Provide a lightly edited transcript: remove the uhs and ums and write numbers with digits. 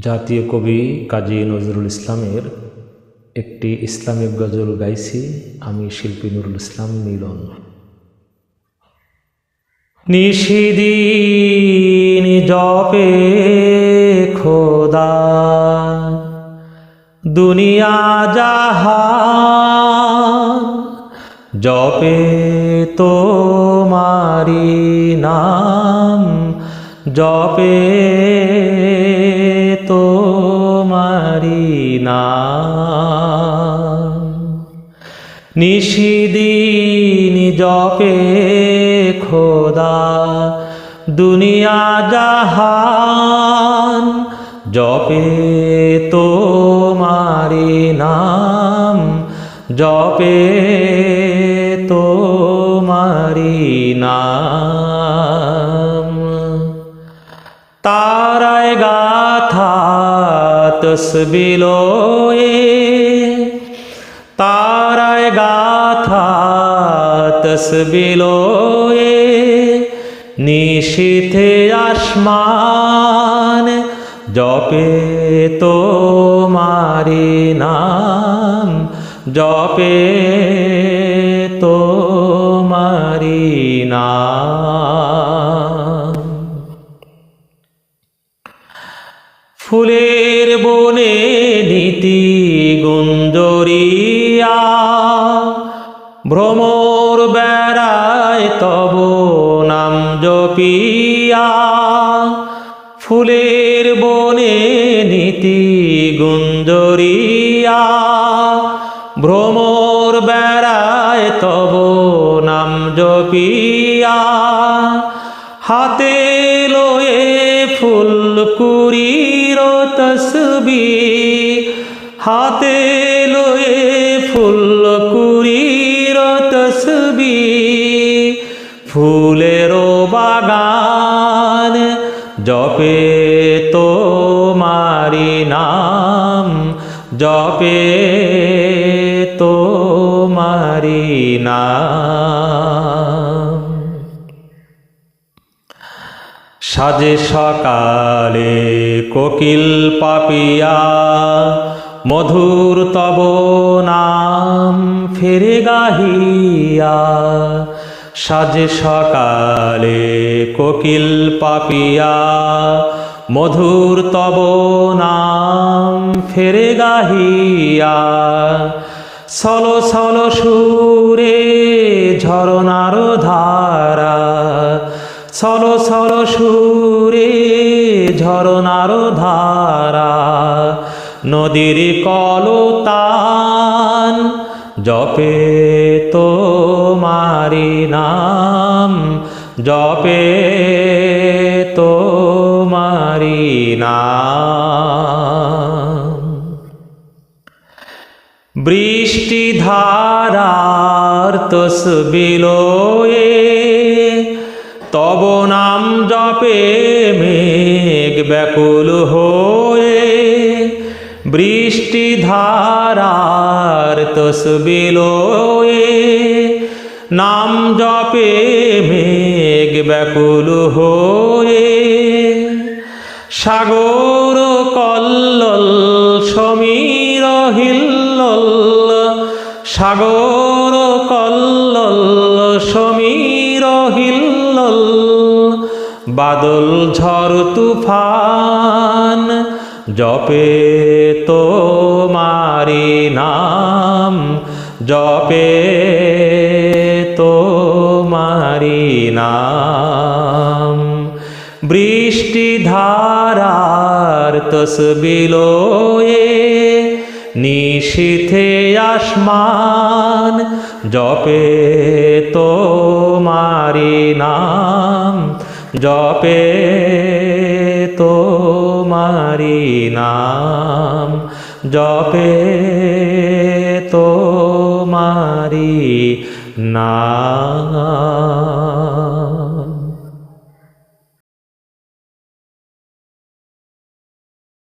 জাতীয় কবি কাজী নজরুল ইসলামের একটি ইসলামিক গজল গাইছি আমি শিল্পী নুরুল ইসলাম মিলন। নিশিদিন জপে খোদা দুনিয়া জাহান, জপে তোমারি নাম, জপে তোমারি নাম। নিশিদিন জপে খোদা দুনিয়া জাহান, জপে তোমারি নাম, জপে তোমারি নাম। তারায় গাথা তসবিহ লোয়ে, তারায় গাথা তসবিহ লোয়ে, নিশীথে আসমান, জপে তোমারি নাম, জপে তোমারি নাম। ফুলের বনে নীতি গুঞ্জরিয়া, ভ্রমর বেড়ায় তব নাম জপিয়া। ফুলের বনে নীতি গুঞ্জরিয়া, ভ্রমর বেড়ায় তব নাম জপিয়া। হাতে লয়ে ফুল কুড়ির তসবিহ, হাতে লয়ে ফুল কুড়ির তসবিহ। ফুলের বাগান, জপে তোমারি নাম, জপে তোমারি নাম। সাজে সকালে কোকিল পাপিয়া, মধুর তব নাম ফিরে গাহিয়া। সাজে সকালে কোকিল পাপিয়া, মধুর তব নাম ফিরে গাহিয়া। সলো সলো সুরে ঝরনার ধারা, সলো সলো সুরে ঝরনার ধারা। নদীর কলতান, জপে তোমারি নাম, জপে তোমারি নাম। বৃষ্টি ধারার তসবিহ লোয়ে, তব নাম জপে মেঘ ব্যাকুল হয়ে। বৃষ্টি ধারার তসবিহ লোয়ে, নাম জপে মেঘ ব্যাকুল হয়ে। সাগর কল্লোল সমীর হিল্লোল, সাগর কল্লোল সমীর হিল্লোল। বাদল ঝড় তুফান, জপে তোমারি নাম, জপে তোমারি নাম। বৃষ্টি ধারার তসবিহ লোয়ে, নিশীথে আসমান, জপে তোমারি নাম, জপে তোমারি নাম, জপে তোমারি নাম।